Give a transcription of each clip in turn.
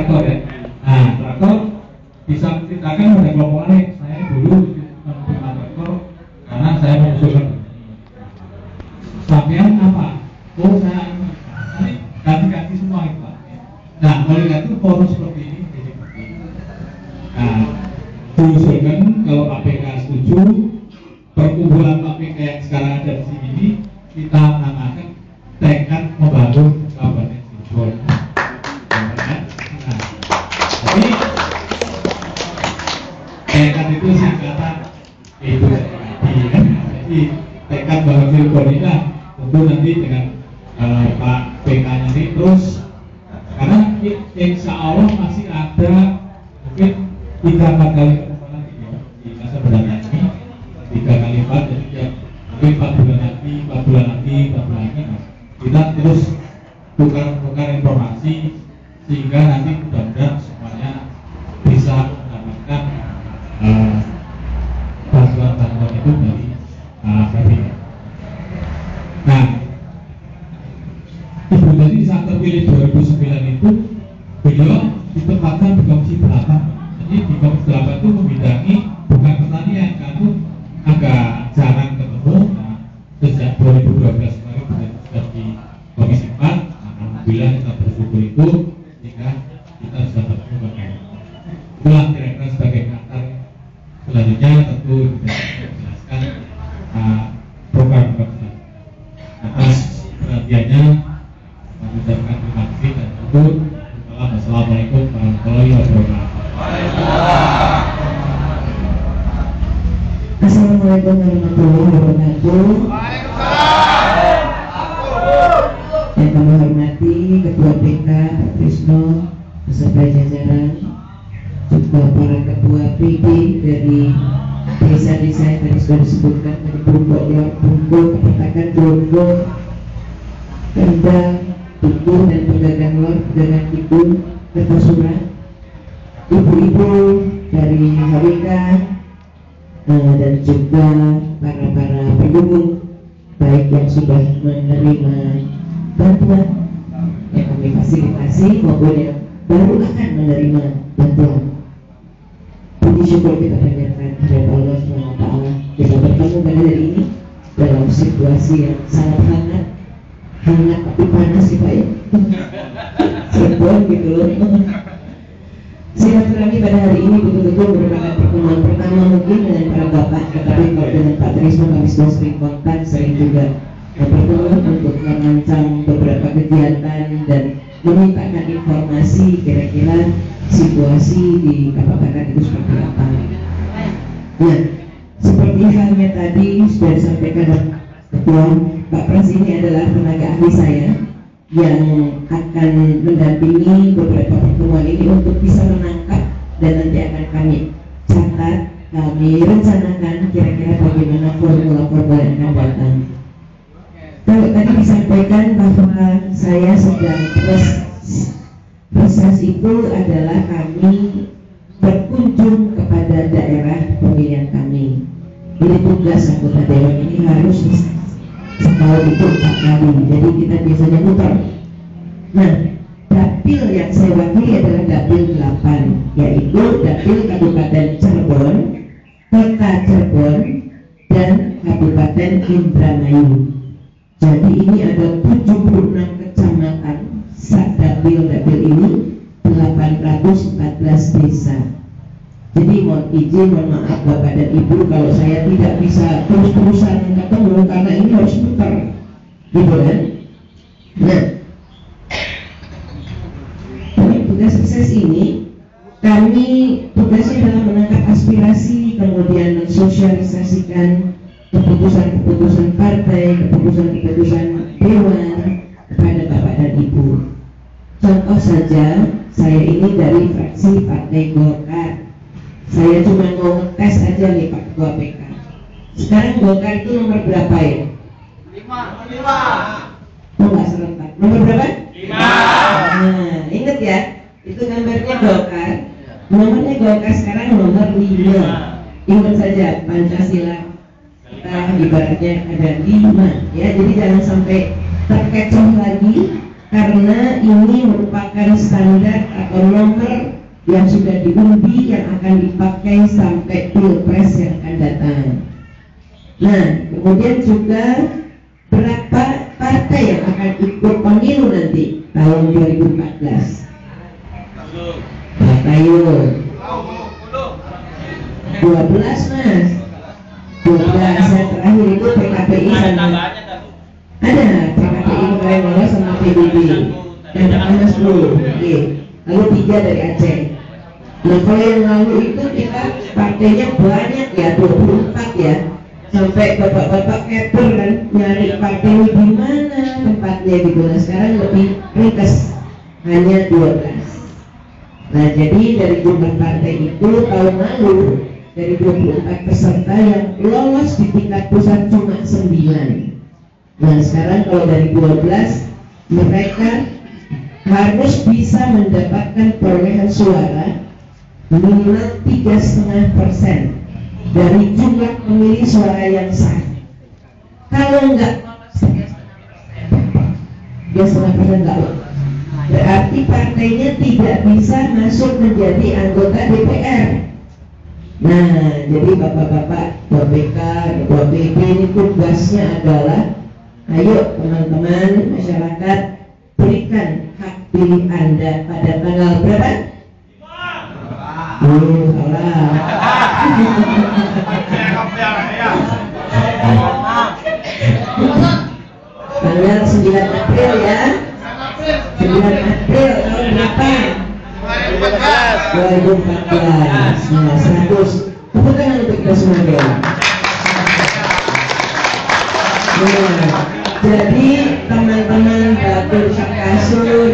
kontraktor ya. Nah, kontraktor bisa menceritakan pada kelompok lain, saya dulu menjadi kontraktor karena saya mengusulkan. Sampean apa? Oh, saya nanti ganti-ganti semua itu Pak. Nah, oleh itu forum seperti ini jadi penting. Nah, diusulkan kalau KPK setuju, perkumpulan KPK yang sekarang ada di sini ini kita namakan tekad membangun kabupaten Cirebon. Nah, tapi tekad itu singkatan itu jadi tekad membangun Cirebon ini lah tentu nanti dengan Pak PK nanti terus karena insya Allah masih ada mungkin 3-4 kali pertemuan lagi ya di masa mendatang ini 3 kali lipat jadi ya mungkin 4 bulan lagi 4 bulan lagi nah, kita terus tukar informasi sehingga nanti mudah-mudahan semuanya bisa mendapatkan bantuan itu dari KPK. Nah, Ibu tadi saat terpilih 2009 itu beliau ditempatkan di Komisi 8. Jadi di Komisi 8 itu membidangi bukan pertanian, karena agak jarang ketemu. Nah, sejak 2012 kemarin sudah di Komisi 4. Nah, alhamdulillah kita bersyukur itu sehingga kita sudah bertemu. Itulah kira-kira sebagai pengantar. Selanjutnya tentu kita menjelaskan program kita. Atas perhatiannya mengucapkan terima kasih dan tentu Assalamualaikum warahmatullahi wabarakatuh. Assalamualaikum warahmatullahi wabarakatuh. Yang kami hormati Ketua PK Pak Trisno beserta jajaran, juga para ketua PD dari desa-desa yang tadi sudah disebutkan dari Bungkul, Bungkul, Kepetakan, Bungkul, Kendang, Tubuh dan pedagang lor, pedagang kidul, Kertosuran, ibu-ibu dari HWK dan juga para pendukung baik yang sudah menerima bantuan yang kami fasilitasi maupun yang baru akan menerima bantuan. Puji syukur kita panjatkan kepada Allah SWT bisa bertemu pada hari ini dalam situasi yang sangat hangat tapi panas sih Pak ya. Cirebon gitu loh. Silaturahmi pada hari ini betul-betul merupakan pertemuan pertama mungkin dengan para bapak, tetapi kalau dengan Pak Trisno kami sudah sering kontak, sering juga bertemu untuk merancang beberapa kegiatan dan memintakan informasi kira-kira situasi di Kabupaten itu seperti apa. Nah, seperti halnya tadi sudah disampaikan Ketua Pak Pras, ini adalah tenaga ahli saya yang akan mendampingi beberapa pertemuan ini untuk bisa menangkap dan nanti akan kami catat, kami rencanakan kira-kira bagaimana formula-formula yang akan datang. Kalau tadi disampaikan bahwa saya sedang proses itu adalah kami berkunjung kepada daerah pemilihan kami. Jadi tugas anggota dewan ini harus setahun itu 4 kali. Jadi kita biasanya muter. Nah, dapil yang saya wakili adalah dapil 8, yaitu dapil Kabupaten Cirebon, Kota Cirebon, dan Kabupaten Indramayu. Jadi ini ada 76 kecamatan, dapil ini 814 desa. Jadi mohon maaf Bapak dan Ibu kalau saya tidak bisa terus-terusan ketemu karena ini harus putar, gitu kan? Nah, dari tugas sukses ini kami tugasnya adalah menangkap aspirasi, kemudian mensosialisasikan keputusan-keputusan partai, keputusan-keputusan dewan kepada Bapak dan Ibu. Contoh saja, saya ini dari fraksi Partai Golkar. Saya cuma mau tes aja nih Pak Ketua PK. Sekarang Golkar itu nomor berapa ya? 5. Oh nggak serentak. Nomor berapa? 5. Nah, ingat ya, itu nomornya Golkar. Nomornya Golkar sekarang nomor 5. Ingat saja Pancasila. Kita ibaratnya ada 5 ya, jadi jangan sampai terkecoh lagi karena ini merupakan standar atau nomor yang sudah diundi yang akan dipakai sampai pilpres yang akan datang. Nah, kemudian juga berapa partai yang akan ikut pemilu nanti tahun 2014? Ayo, 12 mas, 12 yang terakhir itu PKPI sama ada PKPI kemarin lolos sama PBB yang pertama 10, oke. Lalu 3 dari Aceh. Nah kalau yang lalu itu kita partainya banyak ya, 24 ya, sampai bapak-bapak keper kan nyari partai di mana tempatnya gitu. Nah sekarang lebih ringkas, hanya 12. Nah jadi dari jumlah partai itu tahun lalu dari 24 peserta yang lolos di tingkat pusat cuma 9. Nah sekarang kalau dari 12 mereka harus bisa mendapatkan perolehan suara minimal 3,5% dari jumlah pemilih suara yang sah. Kalau enggak 3,5% enggak, berarti partainya tidak bisa masuk menjadi anggota DPR. Nah, jadi bapak-bapak BPK, ketua PP ini tugasnya adalah, ayo teman-teman masyarakat, berikan hak pilih Anda pada tanggal berapa? Salah. Tanggal 9 April ya. 9 April tahun berapa? 2014. Nah, 100. Tepuk tangan untuk kita semua ya. Nah, jadi teman-teman batur sak kasur,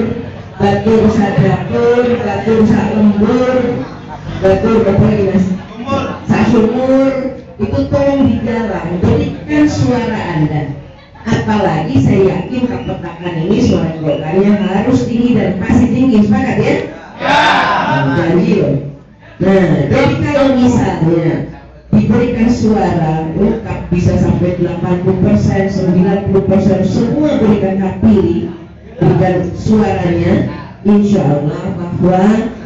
batur sak dapur, batur sak lembur, batur apa lagi mas? Sak sumur, itu tolong dijalan, berikan suara Anda. Apalagi saya yakin kepetakan ini suara Golkarnya harus tinggi dan pasti tinggi, sepakat ya? Janji loh. Nah, jadi kalau misalnya diberikan suara lengkap bisa sampai 80%, 90%, semua berikan hak pilih, berikan suaranya, insya Allah bahwa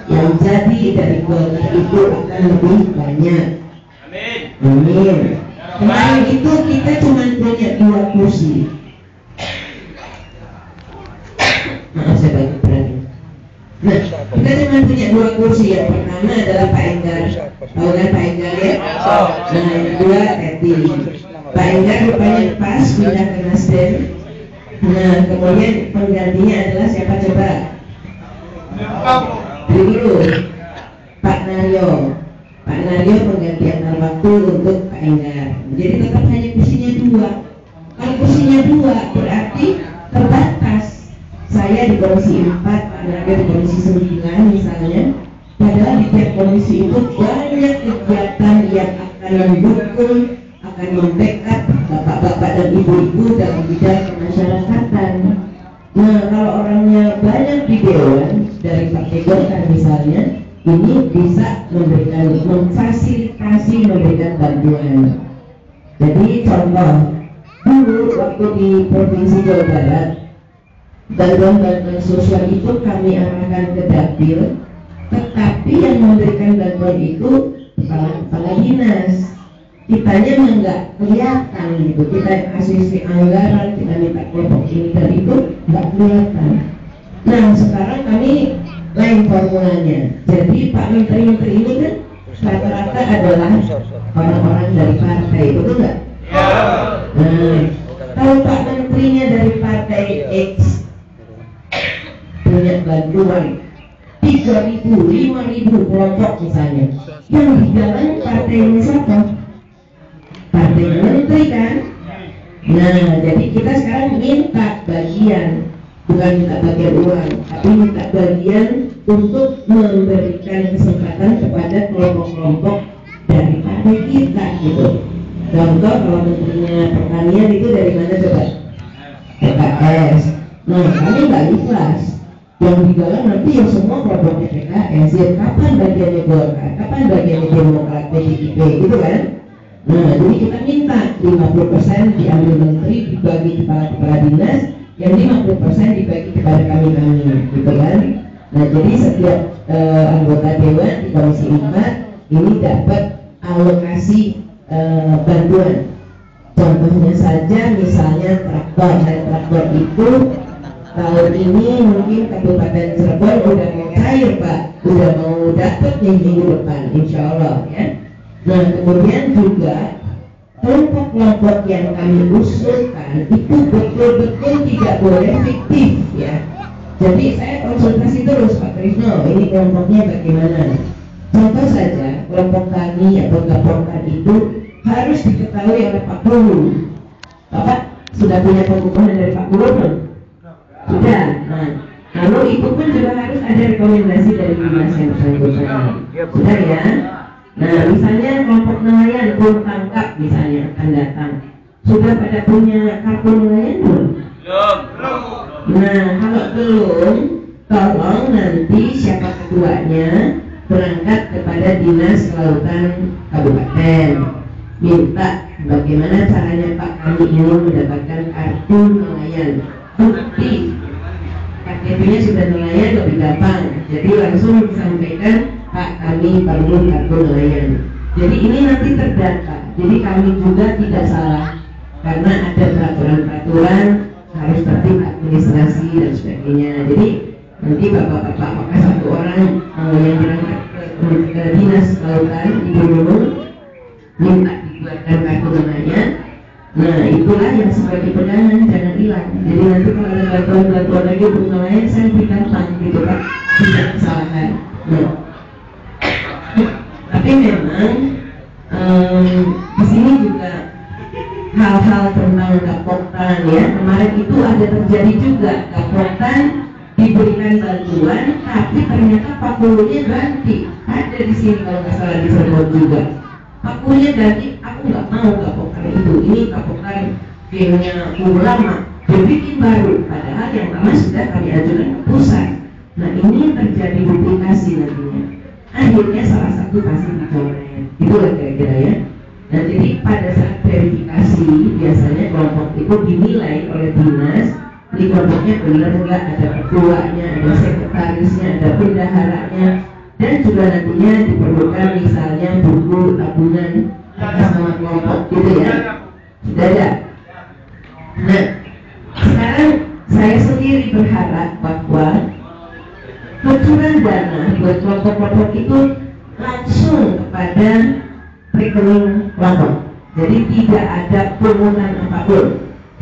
yang jadi dari Golkar itu akan lebih banyak. Amin. Kemarin itu kita cuma punya 2 kursi. Maaf saya banyak berani. Nah, kita cuma punya 2 kursi. Yang pertama adalah Pak Enggar. Tahu kan Pak Enggar ya? Nah, yang kedua Teti. Pak Enggar rupanya pas pindah ke Nasdem. Nah, kemudian penggantinya adalah siapa coba? Beri dulu. Pak Naryo. Pak Naryo pengganti antar waktu untuk Pak Enggar. Jadi tetap hanya kursinya 2. Kalau kursinya 2 berarti terbatas. Saya di komisi 4, Pak Naryo di komisi 9 misalnya. Padahal di tiap komisi itu banyak kegiatan yang akan mendukung, akan membackup bapak-bapak dan ibu-ibu dalam bidang kemasyarakatan. Nah, kalau orangnya banyak di dewan dari Partai Golkar misalnya, ini bisa memberikan, memfasilitasi memberikan bantuan. Jadi contoh, dulu waktu di Provinsi Jawa Barat, bantuan-bantuan sosial itu kami arahkan ke dapil, tetapi yang memberikan bantuan itu kepala dinas. Kitanya nggak kelihatan gitu, kita asisi anggaran, kita minta kelompok ini dan itu nggak kelihatan. Nah sekarang kami lain formulanya. Jadi Pak Menteri-Menteri ini kan rata-rata adalah orang-orang dari partai, betul nggak? Nah, kalau Pak Menterinya dari partai X punya bantuan 3.000, 5.000 kelompok misalnya, yang di dalam partainya siapa? Partai Menteri kan? Nah, jadi kita sekarang minta bagian, bukan minta bagian uang, tapi minta bagian untuk memberikan kesempatan kepada kelompok-kelompok dari partai kita gitu. Contoh kalau menterinya pertanian itu dari mana coba? PKS. Nah, kami nggak ikhlas. Yang digalang nanti yang semua kelompoknya PKS. Ya, kapan bagiannya Golkar? Kapan bagiannya Demokrat, PDIP, gitu kan? Nah, jadi kita minta 50% diambil menteri, dibagi kepala-kepala dinas, yang 50% dibagi kepada kami gitu kan. Nah jadi setiap anggota dewan di Komisi 4 ini dapat alokasi bantuan. Contohnya saja misalnya traktor, dan traktor itu tahun ini mungkin Kabupaten Cirebon udah mau cair Pak, udah mau dapat nih minggu depan insya Allah ya. Nah kemudian juga kelompok-kelompok yang kami usulkan itu betul-betul tidak boleh fiktif ya. Jadi saya konsultasi terus Pak Trisno, ini kelompoknya bagaimana. Contoh saja kelompok kami atau Gapoktan itu harus diketahui oleh Pak Guru. Bapak sudah punya pengukuhan dari Pak Guru belum? Sudah. Nah, lalu itu pun juga harus ada rekomendasi dari dinas yang bersangkutan. Sudah ya. Nah, misalnya kelompok nelayan pun tangkap misalnya akan datang. Sudah pada punya kartu nelayan belum? Belum. Nah, kalau belum, tolong nanti siapa ketuanya berangkat kepada dinas kelautan kabupaten. Minta bagaimana caranya Pak kami ini mendapatkan kartu nelayan. Bukti KTP-nya sudah nelayan lebih gampang. Jadi langsung disampaikan Pak kami perlu kartu nelayan. Jadi ini nanti terdata. Jadi kami juga tidak salah karena ada peraturan-peraturan harus tertib administrasi dan sebagainya. Jadi nanti bapak-bapak maka satu orang yang berangkat ke dinas kelautan Ibu Nunung minta dibuatkan kartu nelayan. Nah itulah yang sebagai pegangan, jangan hilang. Jadi nanti kalau ada bantuan-bantuan lagi untuk nelayan saya lebih gampang gitu Pak, tidak kesalahan. Nah, tapi memang di sini juga hal-hal tentang Gapoktan ya. Kemarin itu ada terjadi juga Gapoktan diberikan bantuan, tapi ternyata pakulnya ganti. Ada di sini kalau nggak salah di Cirebon juga. Pakulnya ganti, aku nggak mau Gapoktan itu. Ini Gapoktan gengnya ulama, dibikin baru. Padahal yang lama sudah kami ajukan ke pusat. Nah ini terjadi duplikasi nantinya. Akhirnya salah satu pasti dicoret. Itulah kira-kira ya. Nah jadi pada saat verifikasi biasanya kelompok itu dinilai oleh dinas. Di kelompoknya benar enggak, ada ketuanya, ada sekretarisnya, ada bendaharanya, dan juga nantinya diperlukan misalnya buku tabungan atas nama kelompok gitu ya. Sudah ada. Nah sekarang saya sendiri berharap bahwa kucuran dana buat kelompok-kelompok itu langsung kepada rekening kelompok. Jadi tidak ada pungutan apapun.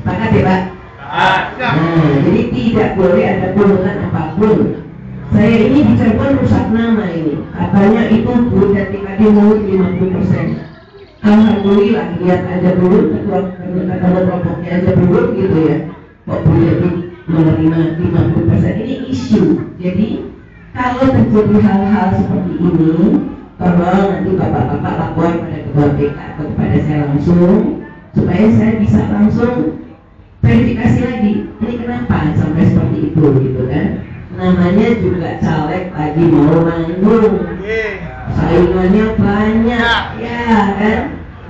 Sepakat ya Pak? Nah, jadi tidak boleh ada pungutan apapun. Saya ini di Cirebon rusak nama ini. Katanya itu Bu TKD mau 50%. Alhamdulillah lihat aja dulu ketua kelompoknya aja dulu gitu ya. Kok Bu jadi menerima 50% ini isu. Jadi kalau terjadi hal-hal seperti ini, tolong nanti bapak-bapak lapor pada ketua BK atau kepada saya langsung supaya saya bisa langsung verifikasi lagi. Ini kenapa sampai seperti itu gitu kan? Namanya juga caleg lagi mau manggung, saingannya banyak ya kan?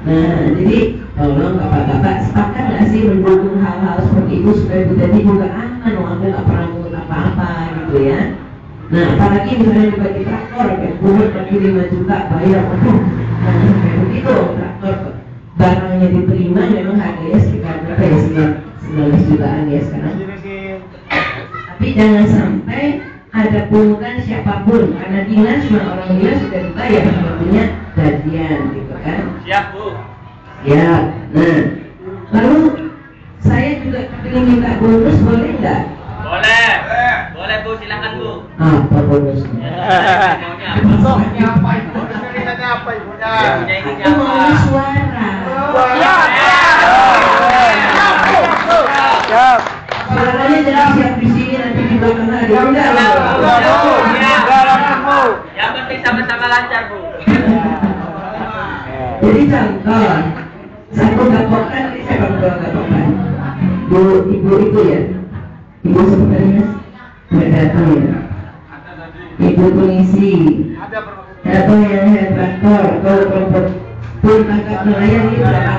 Nah jadi tolong bapak-bapak sepakat nggak sih mendukung hal-hal seperti itu supaya jadi juga aman, aku nggak pernah ngomong apa-apa gitu ya. Nah apalagi misalnya dibagi traktor kayak buat lagi 5 juta bayar, aduh, nah kayak begitu traktor barangnya diterima memang harganya sekitar berapa ya, 19 jutaan ya sekarang. Tapi jangan sampai ada pungutan siapapun karena dinas cuma orang dinas sudah dibayar sepertinya bagian gitu kan. Siap Bu. Ya. Nah lalu saya juga ingin minta bonus, boleh nggak? Boleh. Boleh Bu, silakan Bu. Apa bonusnya? Maunya apa? Bonusnya apa Ibunya? Itu mau suara. Suaranya jelas siap di sini nanti di belakang ada. Yang penting sama-sama lancar Bu. Jadi contoh satu Gapoktan ini saya berdua Gapoktan. Bu ibu itu ya, ibu sebenarnya nggak datang ya. Ibu polisi atau yang head traktor atau kelompok pun tangkap nelayan ini berapa?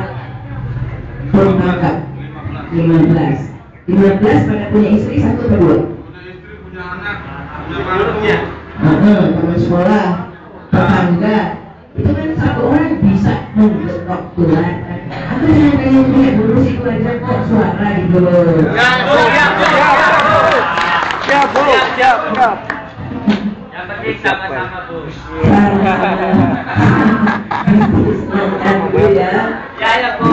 Pun tangkap 15. 15 pada punya istri 1 atau 2? Punya istri, punya anak, punya anaknya. Teman sekolah, tetangga, itu kan satu orang bisa menggetok Tuhan. Aku cuma pengen punya guru situ aja kok suara gitu. Siap. Yang penting sama-sama, Bu. Ya, Ya, Bu.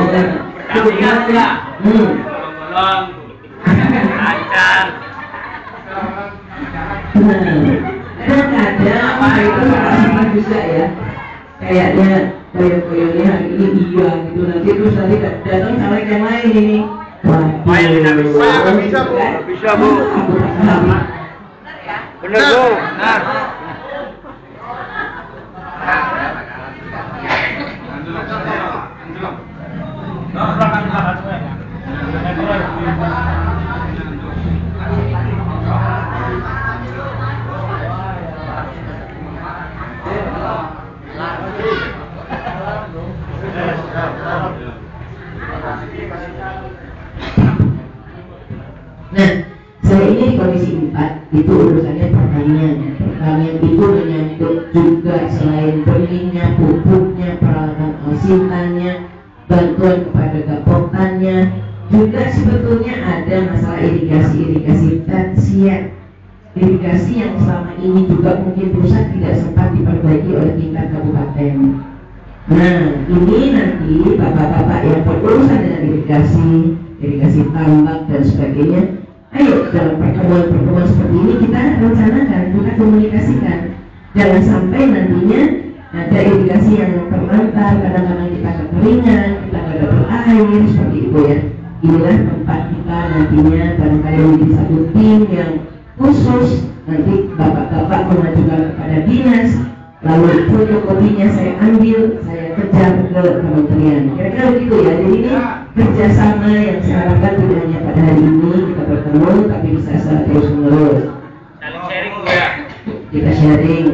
Berdampingan pula. Tolong. Lancar. Kadang-kadang itu sama juga ya. Kayaknya koyo-koyonya hari ini iya gitu, nanti terus nanti datang caleg yang lain ini. Wah, Tidak bisa, Bu. Bisa, Bu. Benar, Bu. Nah. Nah, saya ini di Komisi 4 itu urusannya pertanian. Pertanian itu menyangkut juga selain benihnya, pupuknya, peralatan alsintannya, bantuan kepada gapotannya, juga sebetulnya ada masalah irigasi tersier, irigasi yang selama ini juga mungkin pusat tidak sempat diperbaiki oleh tingkat kabupaten. Nah, ini nanti bapak-bapak yang berurusan dengan irigasi tambak dan sebagainya, ayo dalam pertemuan seperti ini kita rencanakan, kita komunikasikan. Jangan sampai nantinya ada irigasi yang terlantar, kadang-kadang kita kekeringan, kita nggak dapat air, seperti itu ya. Inilah tempat kita nantinya barangkali menjadi satu tim yang khusus. Nanti bapak-bapak mengajukan kepada dinas, lalu fotokopinya saya ambil, saya kejar ke kementerian. Kira-kira begitu ya. Jadi ini kerjasama yang saya harapkan tidak hanya pada hari ini kita bertemu, tapi bisa secara terus menerus. Saling sharing, Bu ya. Kita sharing.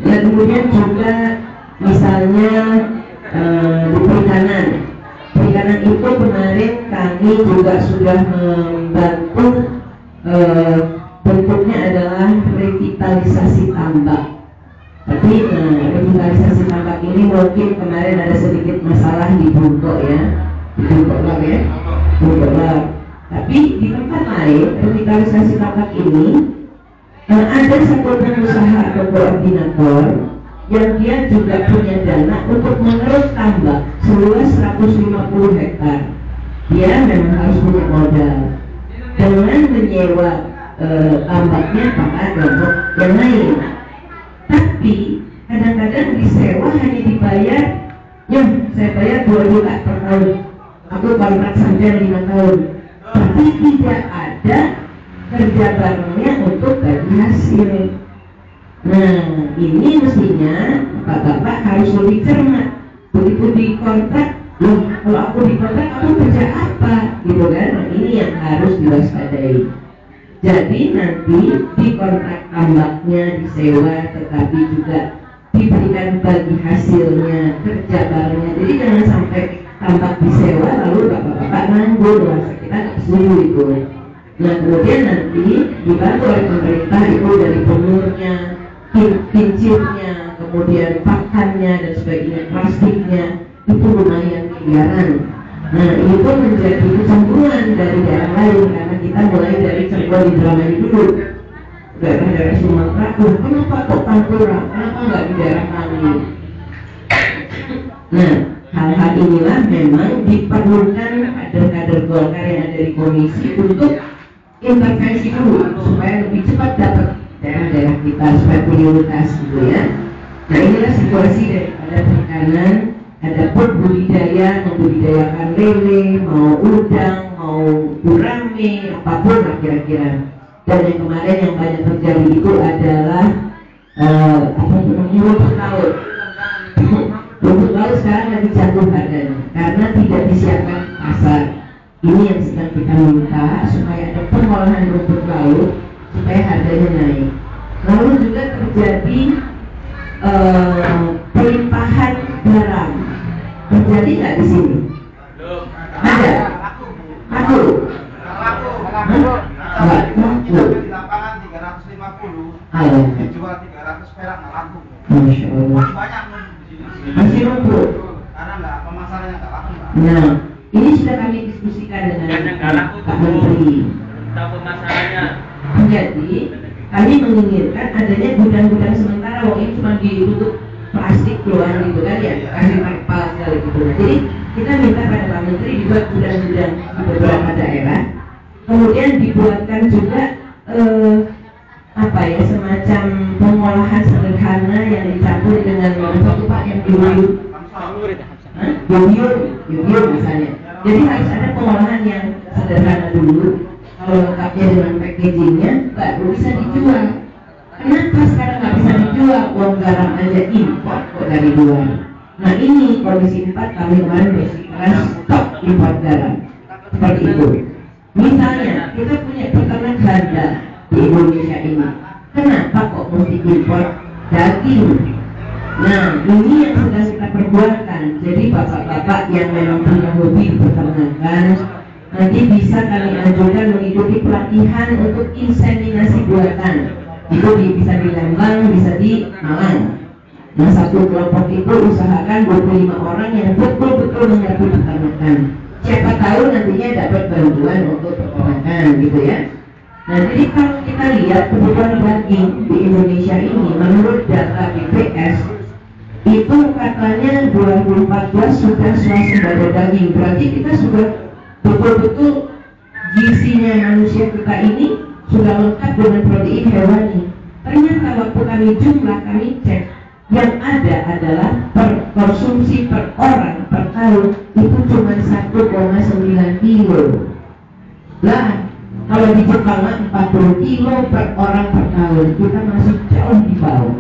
Dan kemudian juga misalnya di perikanan itu kemarin kami juga sudah membantu, bentuknya adalah revitalisasi tambak. Tapi revitalisasi tambak ini mungkin kemarin ada sedikit masalah di Buntok ya, di Buntok ya, Buntok. Tapi di tempat lain revitalisasi tambak ini ada satu pengusaha atau koordinator yang dia juga punya dana untuk mengeruk tambak seluas 150 hektar. Dia memang harus punya modal dengan menyewa tambaknya pada kelompok yang lain. Tapi kadang-kadang disewa hanya dibayar, ya saya bayar 2 juta per tahun, aku kontrak sampai 5 tahun, tapi tidak ada kerja barengnya untuk bagi hasil. Nah, ini mestinya bapak-bapak harus lebih cermat. Begitu dikontrak, loh kalau aku dikontrak aku kerja apa? Gitu kan? Nah, ini yang harus diwaspadai. Jadi nanti di kontrak tambaknya disewa, tetapi juga diberikan bagi hasilnya, kerja barengnya. Jadi jangan sampai tambak disewa lalu bapak-bapak nganggur, masa kita nggak setuju itu. Nah kemudian nanti dibantu oleh pemerintah itu dari penurnya, kincirnya, kemudian pakannya dan sebagainya, plastiknya itu lumayan miliaran. Nah itu menjadi kecenderungan dari daerah lain karena kita mulai dari Cirebon di Dramani dulu, daerah Sumatera. Kenapa kok Pantura? Kenapa nggak di daerah kami? Nah hal-hal inilah memang diperlukan kader-kader Golkar yang ada di komisi untuk intervensi dulu supaya lebih cepat dapat daerah-daerah kita supaya prioritas gitu ya. Nah inilah situasi daripada perikanan. Adapun budidaya, membudidayakan lele, mau udang, mau gurame, apapun lah kira-kira. Dan yang kemarin yang banyak terjadi itu adalah rumput laut. Rumput laut sekarang lagi jatuh harganya karena tidak disiapkan pasar. Ini yang sedang kita minta supaya ada pengolahan rumput laut supaya harganya naik. Lalu juga terjadi pelimpahan barang. Terjadi nggak di sini? Ada. Aku. Masya Allah. Masih numpuk. Karena nggak pemasarannya nggak laku. Nah, ini sudah kami diskusikan dengan Pak Menteri. Tahu pemasarannya. Jadi kami menginginkan adanya gudang-gudang sementara. Wong ini cuma ditutup plastik keluar gitu kan ya, kasih terpal segala gitu. Nah, jadi kita minta pada Pak Menteri dibuat gudang-gudang di beberapa daerah. Kemudian dibuatkan juga semacam pengolahan sederhana yang dicampur dengan satu Pak yang yuyur misalnya. Jadi harus ada pengolahan yang sederhana dulu. Kalau lengkapnya dengan packagingnya baru bisa dijual. Kenapa sekarang nggak bisa dijual? Uang garam aja impor kok dari luar. Nah ini Komisi 4 kami kemarin bersihkan stok impor garam seperti itu. Misalnya kita punya peternak ganda di Indonesia ini, kenapa kok mesti impor daging? Nah ini yang sedang kita perbuatkan. Jadi bapak-bapak yang memang punya hobi peternakan nanti bisa kami ajukan mengikuti pelatihan untuk inseminasi buatan. Itu bisa di Lembang, bisa di Malang. Nah satu kelompok itu usahakan 25 orang yang betul-betul mengerti peternakan. Siapa tahu nantinya dapat bantuan untuk peternakan gitu ya. Nah jadi kalau kita lihat kebutuhan daging di Indonesia ini menurut data BPS itu katanya 2014 sudah swasembada daging. Berarti kita sudah betul-betul gizinya manusia kita ini sudah lengkap dengan protein hewani. Ternyata waktu kami jumlah, kami cek, yang ada adalah konsumsi per orang per tahun itu cuma 1,9 kilo. Lah, kalau di Jepang 40 kilo per orang per tahun, kita masih jauh di bawah.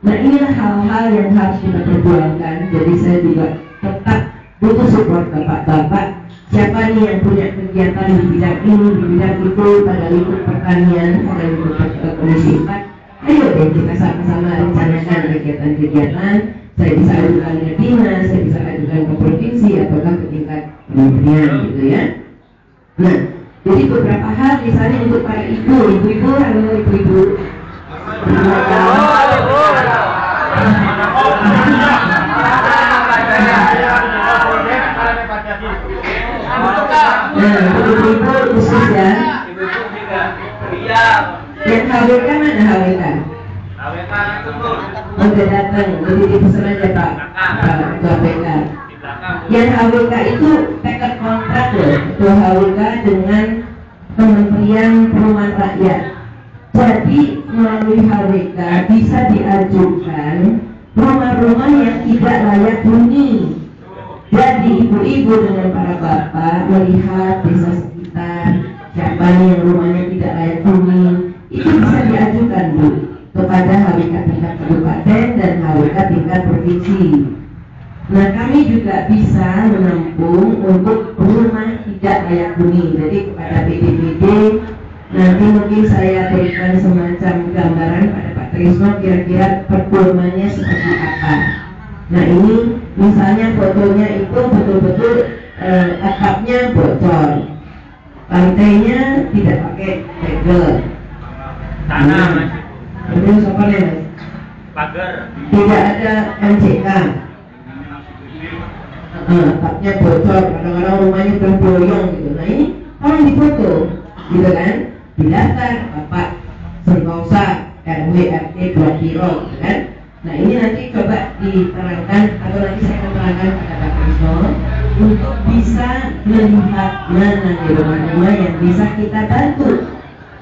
Nah inilah hal-hal yang harus kita perjuangkan. Jadi saya juga tetap butuh support bapak-bapak. Siapa nih yang punya kegiatan di bidang ini, di bidang itu, pada lingkup pertanian, pada lingkup Komisi 4, ayo deh kita sama-sama rencanakan kegiatan-kegiatan. Saya bisa ajukan ke dinas, saya bisa ajukan ke provinsi, ataukah ke tingkat kementerian gitu ya. Nah, jadi beberapa hal misalnya untuk para ibu-ibu, halo ibu-ibu. Nah, ibu-ibu khusus ya. Yang HWK mana HWK? HWK tunggu. Udah datang, jadi dipesan aja Pak Ketua PK. Yang HWK itu paket kontrak loh, Ketua HWK dengan Kementerian Perumahan Rakyat. Jadi melalui HWK bisa diajukan rumah-rumah yang tidak layak huni. Jadi ibu-ibu dengan para bapak melihat desa sekitar, siapa nih yang rumahnya tidak layak huni, itu bisa diajukan Bu kepada HWK tingkat kabupaten dan HWK tingkat provinsi. Nah kami juga bisa menampung untuk rumah tidak layak huni. Jadi kepada BPBD nanti mungkin saya berikan semacam gambaran pada Pak Trisno kira-kira performanya seperti apa. Nah ini misalnya fotonya itu betul-betul atapnya bocor, lantainya tidak pakai tegel, Tanah mas. terus apa nih mas? Pagar. Tidak ada MCK, atapnya bocor, kadang-kadang rumahnya berboyong gitu. Nah ini tolong difoto, gitu kan? Didaftar Bapak Sentosa RW RT 2 Kilo, gitu kan? Nah ini nanti coba diterangkan atau nanti saya akan terangkan pada Pak Krisno untuk bisa melihat mana di rumah-rumah yang bisa kita bantu.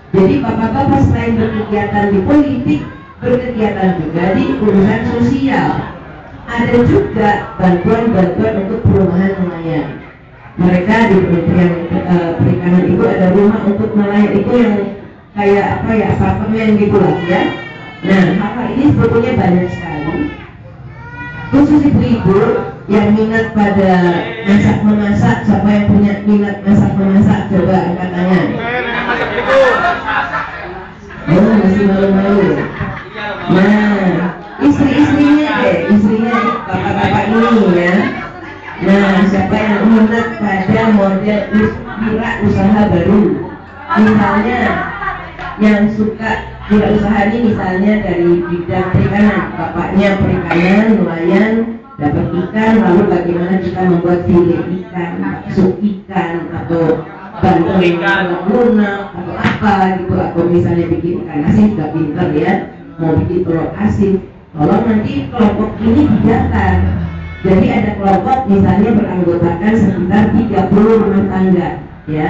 Jadi bapak-bapak selain berkegiatan di politik, berkegiatan juga di urusan sosial. Ada juga bantuan-bantuan untuk perumahan nelayan. Mereka di Kementerian Perikanan itu ada rumah untuk nelayan itu yang kayak apa ya, apartemen gitu lah ya. Nah, hal ini sebetulnya banyak sekali. Khusus ibu-ibu yang minat pada masak-memasak, siapa yang punya minat masak-memasak, coba angkat tangan. Oh, masih malu-malu. Nah, istri-istrinya deh, istrinya bapak-bapak ini ya. Nah, siapa yang minat pada model wira usaha baru, misalnya yang suka Wirausaha ini misalnya dari bidang perikanan, bapaknya perikanan, nelayan, dapat ikan, lalu bagaimana kita membuat filet ikan, bakso ikan, atau bantuan lunak atau apa gitu, atau misalnya bikin ikan asin juga pintar ya, mau bikin telur asin. Kalau nanti kelompok ini didaftar, jadi ada kelompok misalnya beranggotakan sekitar 30 rumah tangga, ya.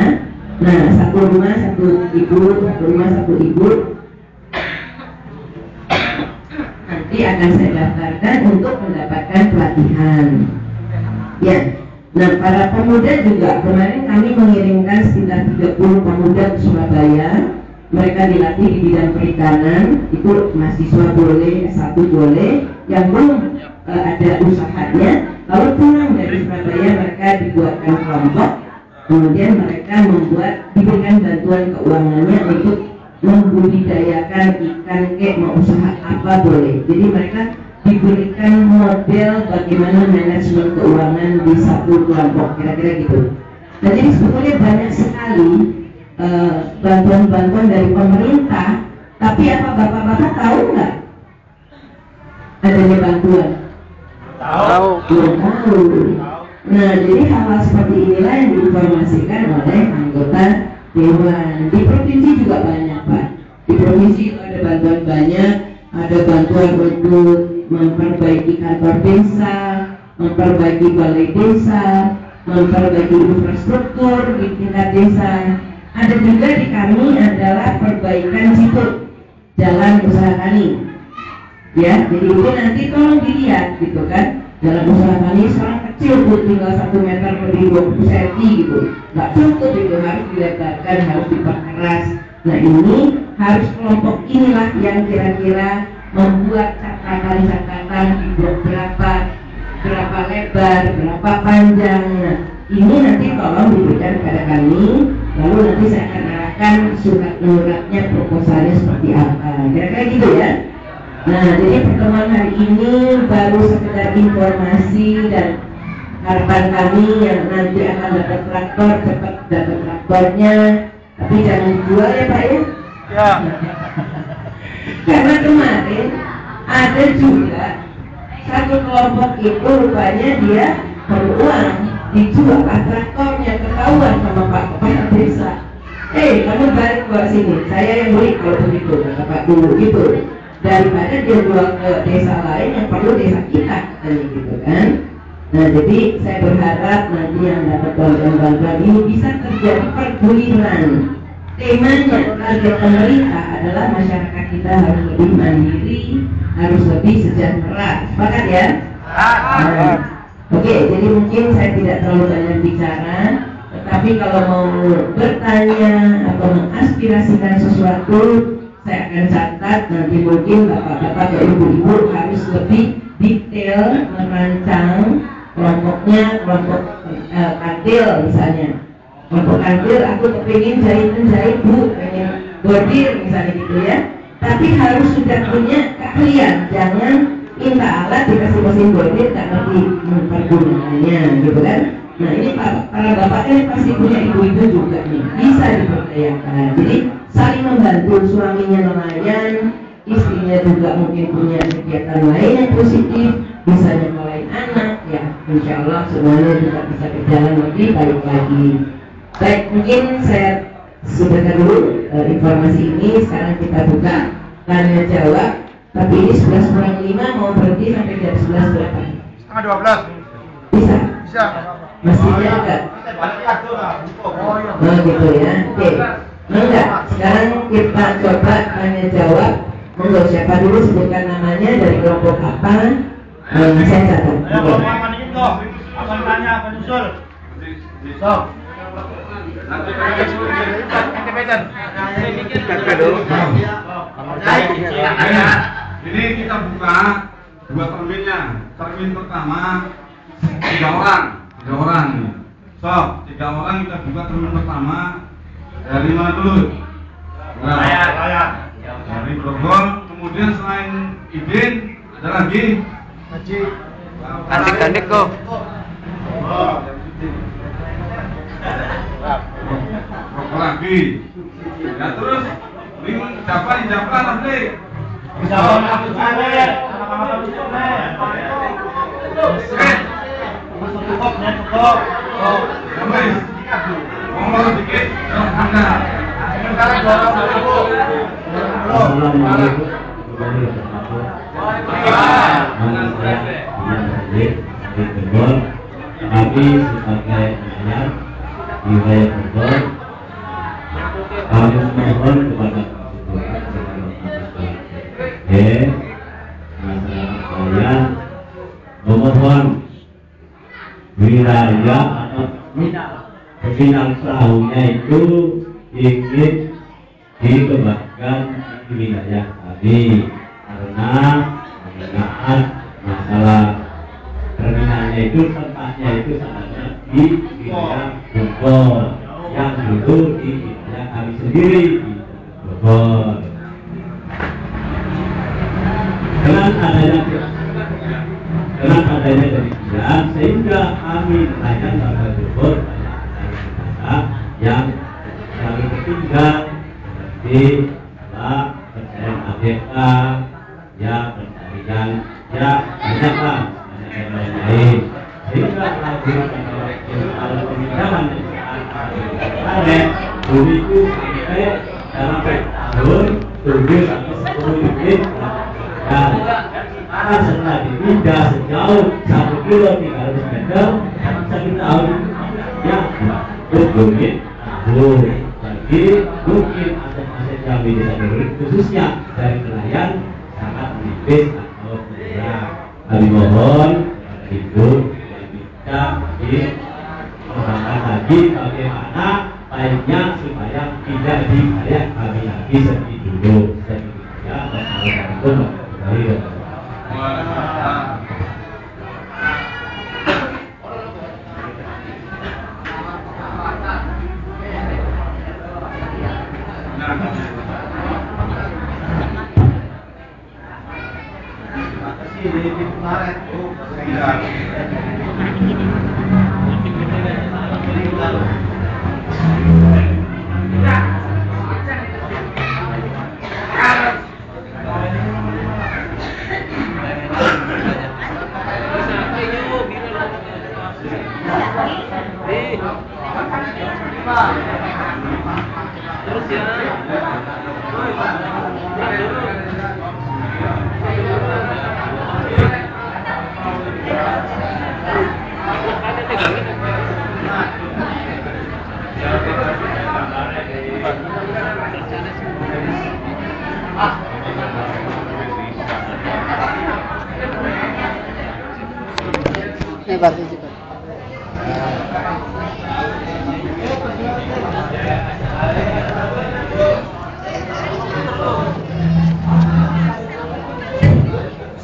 Nah, satu rumah satu ibu, nanti akan saya daftarkan untuk mendapatkan pelatihan. Ya. Nah, para pemuda juga kemarin kami mengirimkan sekitar 30 pemuda ke Surabaya. Mereka dilatih di bidang perikanan, itu mahasiswa boleh, S1 boleh, yang belum ada usahanya, lalu pulang dari Surabaya mereka dibuatkan kelompok, kemudian mereka diberikan bantuan keuangannya untuk membudidayakan ikan, mau usaha apa boleh. Jadi mereka diberikan model bagaimana manajemen keuangan di satu kelompok, kira-kira gitu. Nah, jadi sebetulnya banyak sekali bantuan-bantuan dari pemerintah, tapi apa bapak-bapak tahu nggak adanya bantuan? Tahu. Belum tahu. Nah, jadi hal-hal seperti inilah yang diinformasikan oleh anggota dewan. Di provinsi juga banyak, Pak. Di provinsi itu ada bantuan banyak, ada bantuan untuk memperbaiki kantor desa, memperbaiki balai desa, memperbaiki infrastruktur di tingkat desa. Ada juga di kami adalah perbaikan situ jalan usaha tani. Ya, jadi itu nanti tolong dilihat gitu kan. Jalan usaha tani sekarang kecil tuh, tinggal 1 meter lebih 20 cm gitu. Nggak cukup itu, harus dilebarkan, harus diperkeras. Nah, ini harus kelompok inilah yang kira-kira membuat catatan-catatan di blok berapa lebar, berapa panjang. Nah, ini nanti tolong diberikan kepada kami, lalu nanti saya akan arahkan surat-suratnya, proposalnya seperti apa, kira-kira gitu ya. Nah, jadi pertemuan hari ini baru sekedar informasi dan harapan kami yang nanti akan dapat traktor, cepat dapat traktornya, tapi jangan dijual ya Pak ya. Ya. Karena kemarin ada juga satu kelompok itu rupanya dia perlu uang, dijual traktornya, ketahuan sama Pak Kepala Desa. Kamu balik ke sini, saya yang beli kalau begitu, kata Pak dulu gitu. Daripada dia jual ke desa lain yang perlu desa kita, katanya gitu kan. Nah, jadi saya berharap nanti yang dapat bantuan-bantuan ini bisa terjadi perguliran. Temanya target pemerintah adalah masyarakat kita harus lebih mandiri, harus lebih sejahtera. Sepakat ya? Nah, oke, jadi mungkin saya tidak terlalu banyak bicara, tetapi kalau mau bertanya atau mengaspirasikan sesuatu, saya akan catat. Nanti mungkin bapak-bapak atau ibu-ibu harus lebih detail merancang kelompoknya, kelompok kantil misalnya. Kelompok kantil, aku kepingin jahit Bu, pengen bordir misalnya gitu ya. Tapi harus sudah punya keahlian, jangan minta alat dikasih mesin bordir tak ngerti pergunaannya gitu kan. Nah, ini para bapaknya pasti punya ibu-ibu juga nih, bisa diperdayakan. Jadi saling membantu, suaminya nelayan, istrinya juga mungkin punya kegiatan lain yang positif, bisa nyekolahin anak, ya insya Allah semuanya juga bisa berjalan lebih baik lagi. Baik, mungkin saya sudahkan dulu informasi ini. Sekarang kita buka tanya jawab. Tapi ini 11:05, mau berhenti sampai jam 11 berapa? Setengah 12. Bisa? Bisa. Masih ada? Oh gitu ya. Oke. Enggak. Sekarang kita coba tanya jawab. Monggo, siapa dulu sebutkan namanya, dari kelompok apa? Saya catat. Kelompok apa nih toh? Akan tanya, akan usul. Sok. Ini kita buka 2 terminnya. Termin pertama 3 orang. Sok, 3 orang kita buka termin pertama. Dari mana dulu? Layak. Dari Bogor. Kemudian selain Idin ada lagi Adik-adik kok. Rokok lagi. Ya terus Dapat nanti. Jawab aku sore. Anak-anak itu sore. Cukup. Oh, ngomong sedikit. Anda. sementara 220. Assalamualaikum warahmatullahi wabarakatuh. Nama saya Dian Hadir dari Bogor. Kami sebagai nelayan di wilayah Bogor, kami mohon kepada masyarakat nelayan memohon wilayah atau pembinaan perahunya itu ingin dikembangkan di wilayah kami karena pembinaan masalah terminalnya itu tempatnya itu sangatnya di wilayah Bogor yang dulu di wilayah kami sendiri di Bogor. Dengan adanya demikian sehingga kami nelayan warga Bogor banyak yang kami ketinggal seperti percayaan ABK, ya pencarian, ya banyaklah yang lain. Sehingga kalau pemindahan kemarin bumi itu sampai dalam tahun 7 sampai 10 unit dan setelah dipindah sejauh 1 kilo 300 meter satu tahun ya unit jadi mungkin aset-aset kami di sana khususnya dari nelayan sangat menipis atau berkurang. Kami mohon itu bisa dikembangkan lagi bagaimana baiknya supaya tidak dikayak kami lagi seperti dulu. Ya, assalamualaikum warahmatullahi wabarakatuh.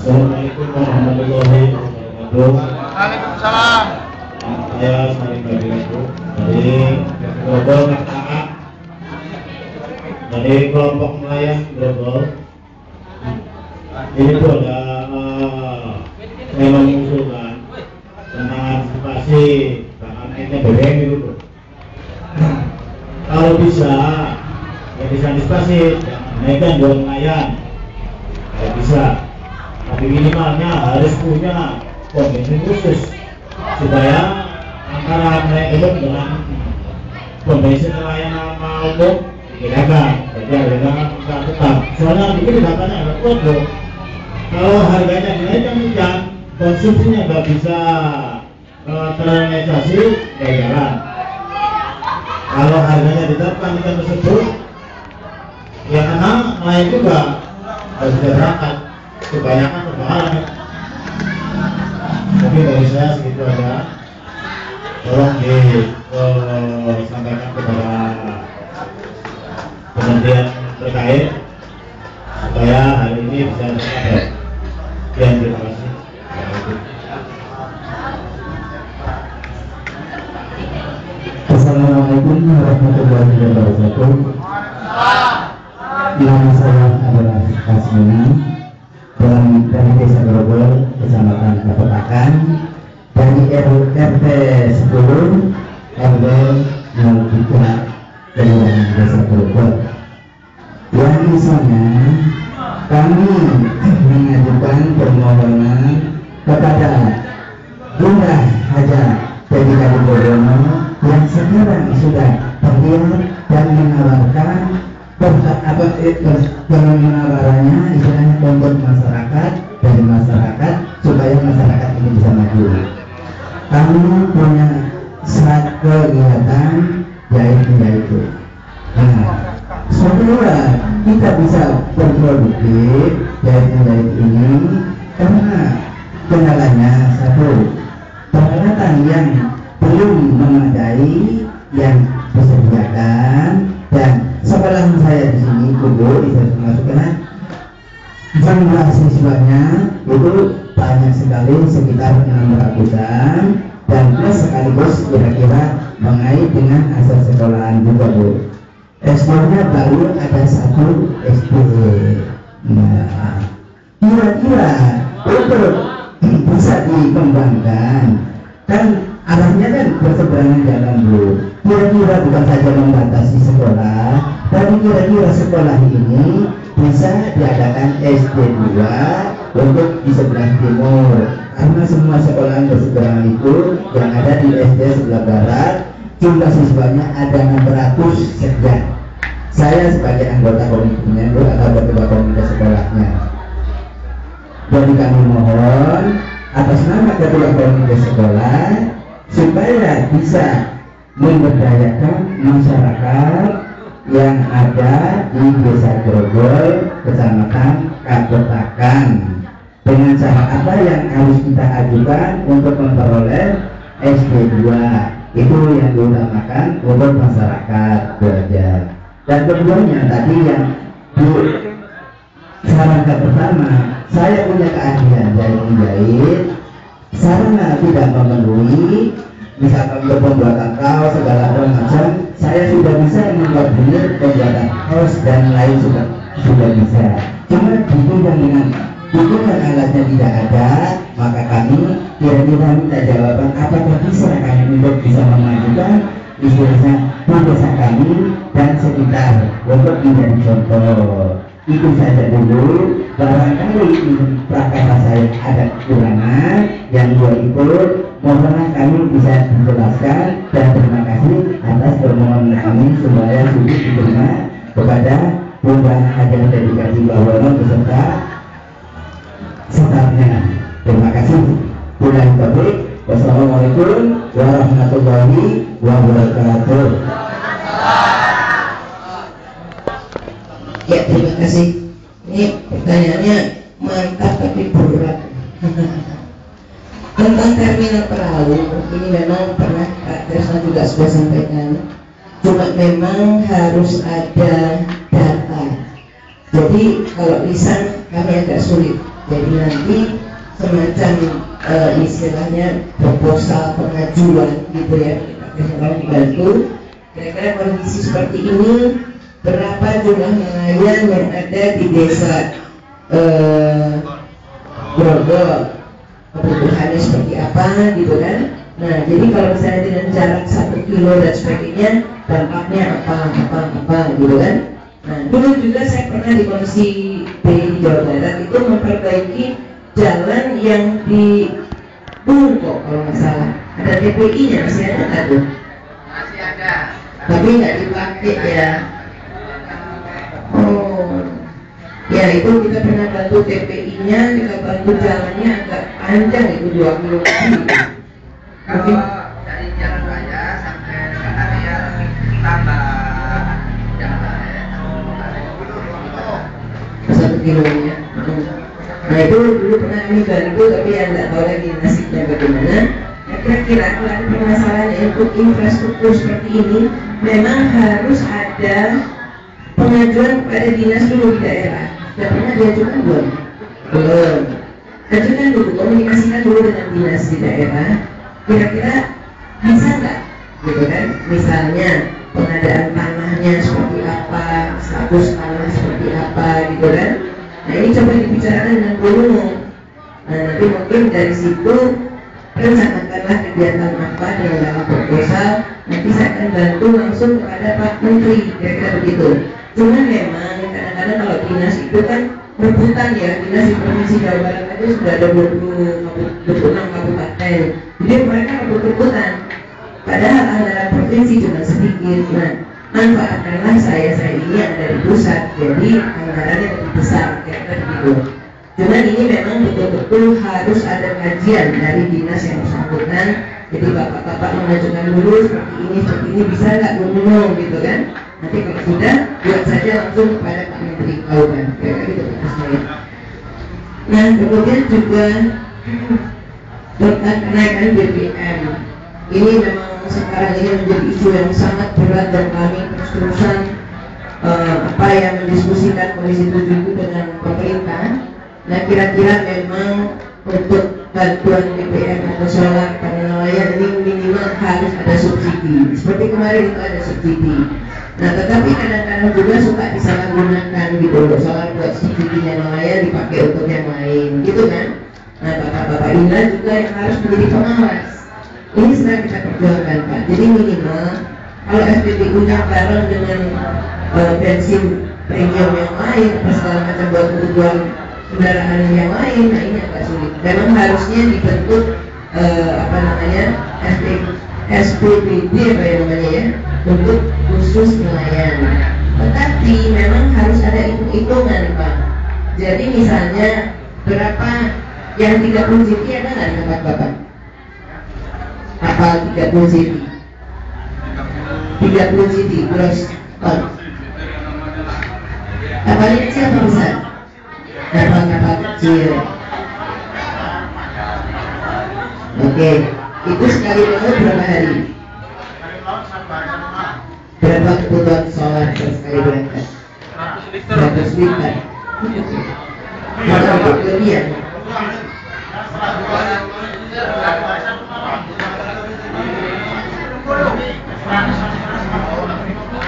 Assalamualaikum warahmatullahi wabarakatuh. Waalaikumsalam. Saya Salim Babilaku dari Bogor Kakak dari kelompok nelayan Bogor. Ini tuh ada saya mengusulkan tentang antisipasi bahkan naiknya BBM itu tuh. Kalau bisa ya bisa antisipasi naikkan jual nelayan kalau bisa. Tapi minimalnya harus punya komisi khusus supaya antara naik itu dengan komisi nelayan umum dibedakan. Jadi harganya tidak tetap. Soalnya begini datanya agak kuat loh. Kalau harganya dinaikkan hujan, konsumsinya nggak bisa terrealisasi, kayak jalan. Kalau harganya ditetapkan ikan tersebut, ya karena nelayan juga harus bisa berangkat. Kebanyakan kemarin mungkin dari saya segitu aja. Tolong disampaikan kepada kementerian terkait supaya hari ini bisa tercapai. Terima kasih. Assalamualaikum warahmatullahi wabarakatuh. Nama saya adalah Kasmini dan dari Desa Grogol, Kecamatan Kapetakan, dari RT 10 RW 03 Kelurahan Desa Grogol. yang isinya kami mengajukan permohonan kepada Bunda Haja Dedi Kadipurwono yang sekarang sudah terlihat dan menawarkan penawarannya istilahnya untuk masyarakat, dari masyarakat supaya masyarakat ini bisa maju. Kami punya satu kegiatan yaitu supaya kita bisa berproduktif yaitu ini karena kendalanya satu, peralatan yang belum memadai yang disediakan, dan sekolah saya di sini dulu bisa masukkan jumlah siswanya itu banyak sekali, sekitar 600-an, dan plus sekaligus kira-kira mengait dengan asal sekolahan juga Bu. SD-nya baru ada 1 SD. Nah, kira-kira untuk bisa dikembangkan kan arahnya kan berseberangan jalan Bu. Kira-kira bukan saja membatasi sekolah, tapi kira-kira sekolah ini bisa diadakan SD 2 untuk di sebelah timur, karena semua sekolah berseberangan itu yang ada di SD sebelah barat jumlah siswanya ada 600 sekian. Saya sebagai anggota komitinya itu atau ketua komite sekolahnya, jadi kami mohon atas nama ketua komite sekolah supaya bisa memberdayakan masyarakat yang ada di Desa Grogol, Kecamatan Kapetakan, dengan cara apa yang harus kita ajukan untuk memperoleh SD 2 itu yang diutamakan untuk masyarakat belajar. Dan keduanya tadi yang sarankan pertama, saya punya keahlian jahit, sarana tidak memenuhi, misalkan untuk pembuatan kaos segala macam, saya sudah bisa membuat benar pembuatan kaos dan lain sudah bisa. Cuma ditunjang dengan dukungan alatnya tidak ada, maka kami kira-kira minta jawaban apakah bisa kami untuk bisa memajukan istilahnya desa kami dan sekitar untuk menjadi contoh. Itu saja dulu. Barangkali prakara saya ada kekurangan yang dua itu, mohonlah kami bisa dijelaskan, dan terima kasih atas permohonan kami supaya sudi diterima kepada Bunda Haja Dedi Kadipurwono beserta stafnya. Terima kasih. Billahi taufiq. Wassalamualaikum warahmatullahi wabarakatuh. Ya, terima kasih. Ini pertanyaannya mantap tapi berat. Tentang terminal perahu, ini memang pernah Pak Tresna juga sudah sampaikan. Cuma memang harus ada data. Jadi kalau lisan kami agak sulit. Jadi nanti semacam istilahnya proposal pengajuan gitu ya. Kita dibantu. Kira-kira kondisi seperti ini, berapa jumlah nelayan yang ada di desa Grogol, kebutuhannya seperti apa gitu kan. Nah, jadi kalau misalnya dengan jarak 1 kilo dan sebagainya, dampaknya apa gitu kan. Nah, dulu juga saya pernah di Komisi B di Jawa Barat itu memperbaiki jalan yang di Bungkok kalau nggak salah, ada TPI-nya, masih ada nggak tuh? Masih ada, tapi nggak dipakai ya. Oh, ya itu kita pernah bantu TPI-nya, kita bantu jalannya agak panjang itu 2 kilo lebih. Kalau dari jalan raya sampai area tambah jalan 1 kilonya. Nah itu dulu pernah kami bantu, tapi ya nggak tahu lagi nasibnya bagaimana. Nah, kira-kira kalau ada permasalahan untuk infrastruktur seperti ini, memang harus ada pengajuan kepada dinas dulu di daerah. Sudah pernah diajukan belum? Belum. Ajukan dulu, komunikasikan dulu dengan dinas di daerah. Kira-kira bisa nggak? Gitu kan? Misalnya pengadaan tanahnya seperti apa, status tanah seperti apa, gitu kan? Nah ini coba dibicarakan dengan gubernur. Nah nanti mungkin dari situ rencanakanlah kegiatan apa dalam proposal. Nanti saya akan bantu langsung kepada Pak Menteri, kira-kira begitu. Cuman memang kadang-kadang kalau dinas itu kan rebutan ya, dinas di Provinsi Jawa Barat aja sudah ada 26 kabupaten, jadi mereka rebut-rebutan. Padahal anggaran provinsi cuma sedikit. Nah, manfaatkanlah saya ini yang dari pusat, jadi anggarannya lebih besar, kira-kira begitu. Cuman ini memang betul-betul harus ada kajian dari dinas yang bersangkutan. Jadi bapak-bapak mengajukan dulu seperti ini bisa nggak ngomong gitu kan? Nanti kalau sudah buat saja langsung kepada Pak Menteri Keuangan, kira-kira gitu kata saya. Nah, kemudian juga tentang kenaikan BBM. Ini memang sekarang ini menjadi isu yang sangat berat dan kami terus-terusan apa yang mendiskusikan Komisi 7 itu dengan pemerintah. Nah, kira-kira memang untuk bantuan BBM atau solar pada nelayan ini minimal harus ada subsidi. Seperti kemarin itu ada subsidi. Nah, tetapi kadang-kadang juga suka disalahgunakan gitu loh, solar buat subsidinya nelayan dipakai untuk yang lain, gitu kan? Nah, bapak-bapak Indra juga yang harus menjadi pengawas. Ini sedang kita perjuangkan, Pak. Jadi minimal kalau SPBU-nya bareng dengan bensin premium yang lain, atau segala macam buat kebutuhan kendaraan yang lain, nah ini agak sulit. Memang harusnya dibentuk SPBD apa ya namanya ya, untuk khusus nelayan. Tetapi memang harus ada hitung-hitungan, Pak. Jadi misalnya berapa yang 30 cm ada nggak di tempat Bapak? Apa 30 cm? 30 cm gross ton. Kapalnya kecil apa besar? Kapal kecil. Oke, itu sekali laut berapa hari? Berapa kebutuhan solar sekali berangkat? 100 liter. Kalau kelebihan.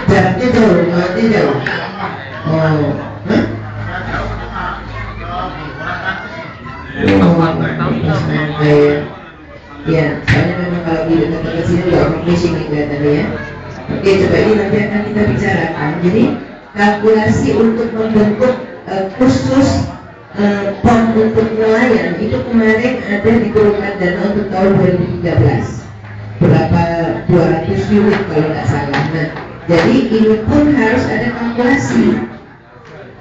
Jaraknya jauh, nanti jauh. Oh, ya, soalnya memang kalau di dekat-dekat sini udah orang fishing kelihatannya ya. Oke, coba ini nanti akan kita bicarakan. Jadi kalkulasi untuk membentuk khusus POM untuk nelayan itu kemarin ada diturunkan dana untuk tahun 2013 berapa 200 unit kalau nggak salah. Nah, jadi ini pun harus ada kalkulasi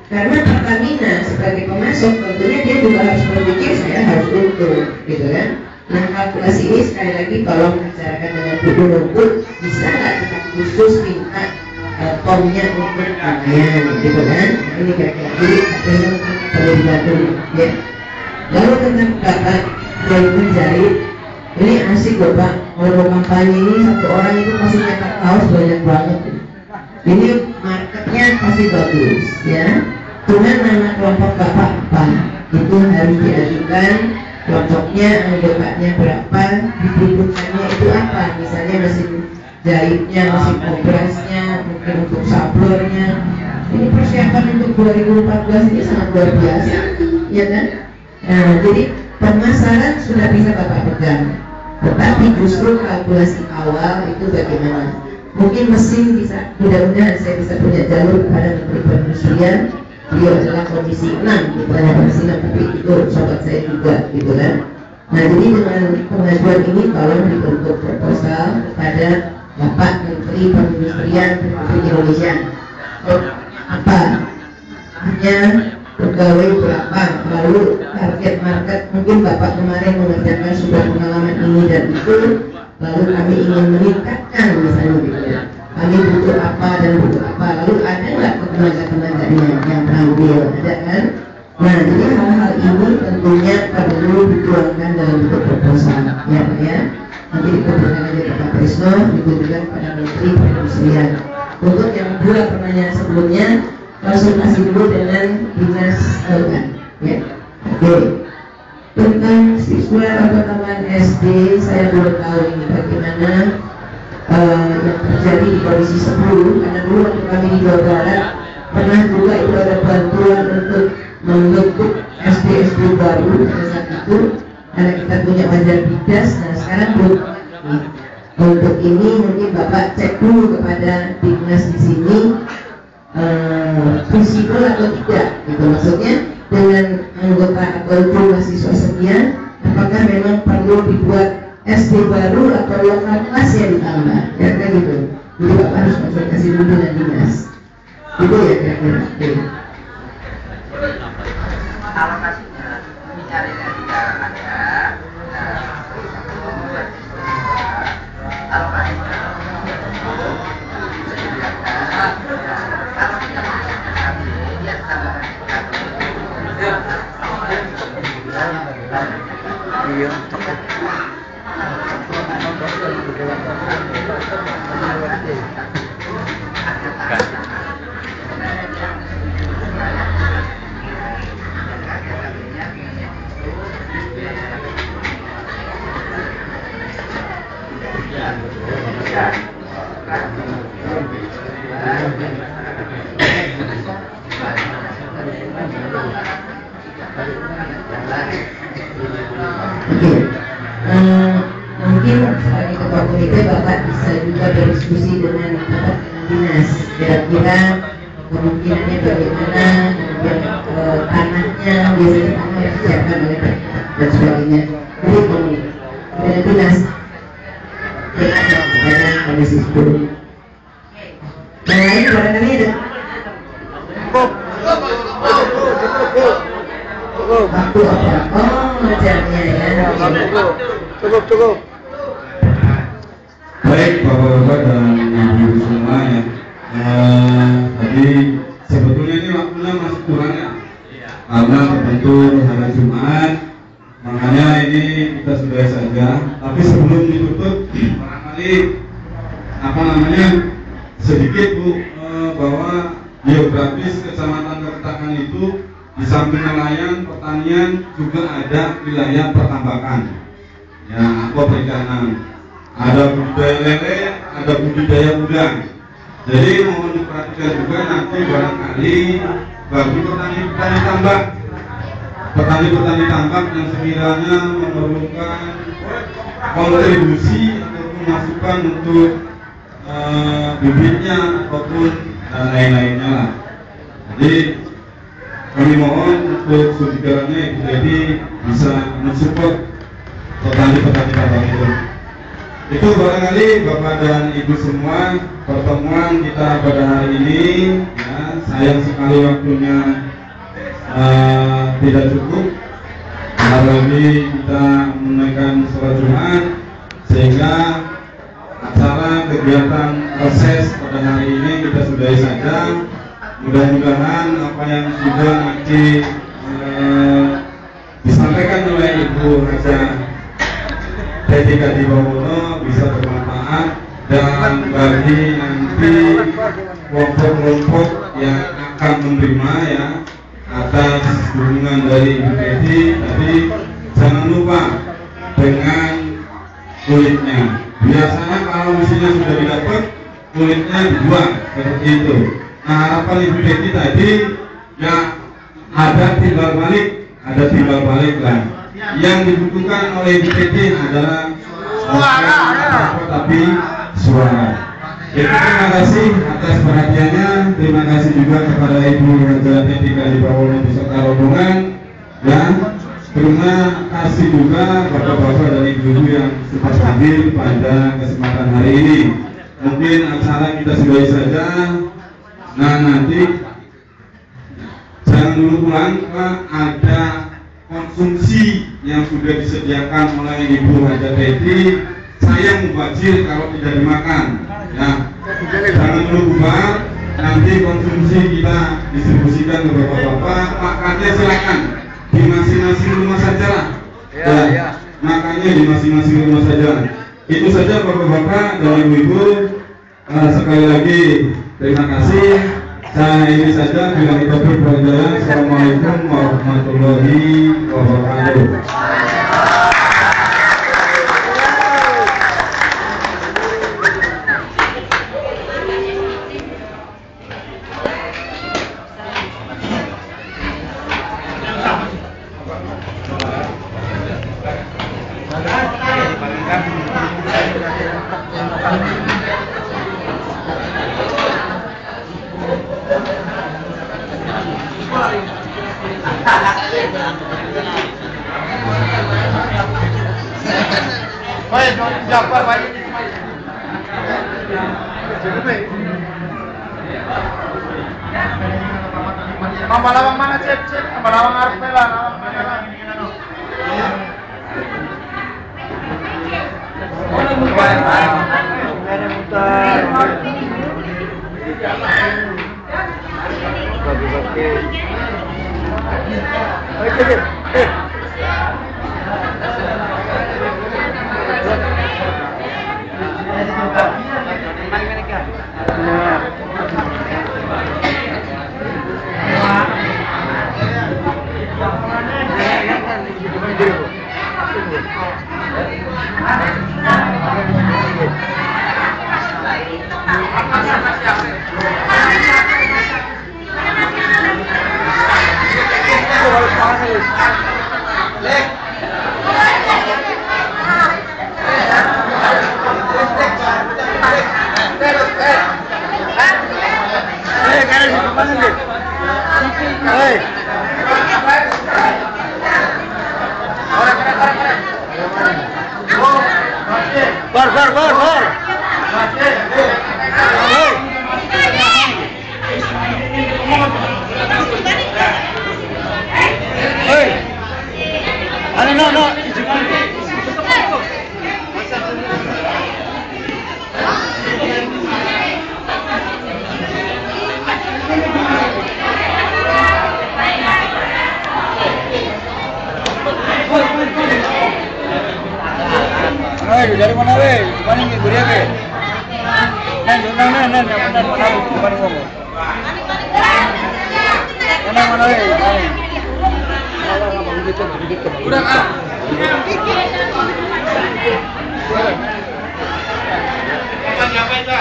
karena Pertamina sebagai pemasok tentunya dia juga harus berpikir saya harus untung gitu kan. Nah, kalkulasi ini sekali lagi tolong bicarakan dengan Bu Nungkut, bisa nggak kita khusus minta POM-nya untuk nelayan gitu kan. Nah, ini kira-kira jadi perlu dibantu ya. Lalu tentang Bapak dari menjahit, ini asik Bapak, kalau kampanye ini satu orang itu pasti nyetak kaos banyak banget. Ini marketnya pasti bagus ya. Cuman nama kelompok Bapak apa? Itu harus diajukan kelompoknya, anggotanya berapa, dibutuhkannya itu apa? Misalnya mesin jahitnya, mesin kompresnya, mungkin untuk sablonnya. Ini persiapan untuk 2014 ini sangat luar biasa, ya kan? Nah, jadi pemasaran sudah bisa Bapak pegang, tetapi justru kalkulasi awal itu bagaimana? Mungkin mesin bisa, mudah-mudahan saya bisa punya jalur kepada Menteri Perindustrian. Beliau adalah Komisi 6, bukan Komisi 6, tapi itu sobat saya juga, gitu kan? Nah, jadi dengan pengajuan ini tolong dibentuk proposal kepada Bapak Menteri Perindustrian Republik Indonesia. Apa? Hanya pegawai berapa, lalu target market, mungkin Bapak kemarin mengerjakan sudah pengalaman ini dan itu, lalu kami ingin meningkatkan misalnya gitu ya. Kami butuh apa dan butuh apa, lalu ada nggak tenaga-tenaganya yang tampil, ada kan? Nah, jadi hal-hal ini tentunya perlu dituangkan dalam bentuk proposal, ya Pak ya. Nanti dikumpulkan aja ke Pak Prisno, dikumpulkan pada Menteri Perindustrian. Untuk yang dua pertanyaan sebelumnya, konsultasi dulu dengan dinas keuangan, ya. Oke. Tentang siswa atau taman SD, saya belum tahu ini bagaimana yang terjadi di Komisi 10, karena dulu waktu kami di Jawa Barat pernah juga itu ada bantuan untuk membentuk SD baru pada saat itu, karena kita punya wajar bidas. Nah, sekarang belum. Untuk ini mungkin Bapak cek dulu kepada dinas di sini visible atau tidak gitu, maksudnya dengan anggota atau jumlah siswa sekian apakah memang perlu dibuat SD baru atau lokal kelas yang ditambah kira-kira gitu. Jadi Bapak harus konsultasi dulu dengan dinas gitu ya kira-kira. Alokasinya dicari dari yang ada, alokasinya mungkin sebagai ketua komite Bapak bisa juga berdiskusi dengan Bapak dinas kira-kira kemungkinannya bagaimana, kemudian tanahnya biasanya tanah yang disiapkan oleh dan sebagainya. Jadi dengan dinas kepada komisi 10 yang lain barangkali ada waktu apa? Oh jamnya ya. Cukup. Baik Bapak-bapak dan Ibu semua ya. Tadi sebetulnya ini waktunya masih kurang ya. Karena terbentur hari Jumat, makanya ini kita sudah saja. Tapi sebelum ditutup, barangkali sedikit Bu, bahwa geografis Kecamatan Kertakan itu di samping nelayan, pertanian juga ada wilayah pertambakan. Ya, atau perikanan. Ada budidaya lele, ada budidaya udang. Jadi mohon diperhatikan juga nanti barangkali bagi petani-petani tambak, petani-petani tambak yang sekiranya memerlukan kontribusi ataupun masukan untuk bibitnya ataupun dan lain-lainnya lah. Jadi kami mohon untuk sudikiranya Ibu Dedi bisa mensupport petani-petani tambak itu. Itu barangkali Bapak dan Ibu semua, pertemuan kita pada hari ini ya, sayang sekali waktunya tidak cukup. Lagi kita menunaikan sholat Jumat sehingga acara kegiatan reses pada hari ini kita sudahi saja. Mudah-mudahan apa yang sudah nanti disampaikan oleh Ibu Raja Dedi Kadibawono bisa bermanfaat dan bagi nanti kelompok-kelompok yang akan menerima ya atas dukungan dari Ibu Dedi. Tapi jangan lupa dengan kulitnya. Biasanya kalau mesinnya sudah didapat, kulitnya dibuang seperti itu. Nah harapan Ibu Dedi tadi ya ada timbal balik lah. Yang dibutuhkan oleh Ibu Dedi adalah tapi suara. Jadi terima kasih atas perhatiannya. Terima kasih juga kepada Ibu Raja Dedi Kadibawono beserta rombongan. Dan terima kasih juga bapak-bapak dan ibu-ibu yang sempat hadir pada kesempatan hari ini. Mungkin acara kita sudahi saja. Nah nanti jangan dulu pulang, ada konsumsi yang sudah disediakan oleh Ibu Raja Dedi. Saya mubazir kalau tidak dimakan ya, jangan lupa nanti konsumsi kita distribusikan ke bapak-bapak. Makannya silakan di masing-masing rumah saja lah ya. Makannya di masing-masing rumah saja. Itu saja bapak-bapak dan ibu-ibu. Sekali lagi terima kasih. Saya ini saja bila kita berjalan. Assalamualaikum warahmatullahi wabarakatuh. Baik, Jabar baik. Nama lawang mana cep? Nama lawang arep lah, lawang mana lah. Bar. Dari mana weh? Mana yang guria weh? Nen, mana ngomong? Mana weh? Udah kan? Siapa itu?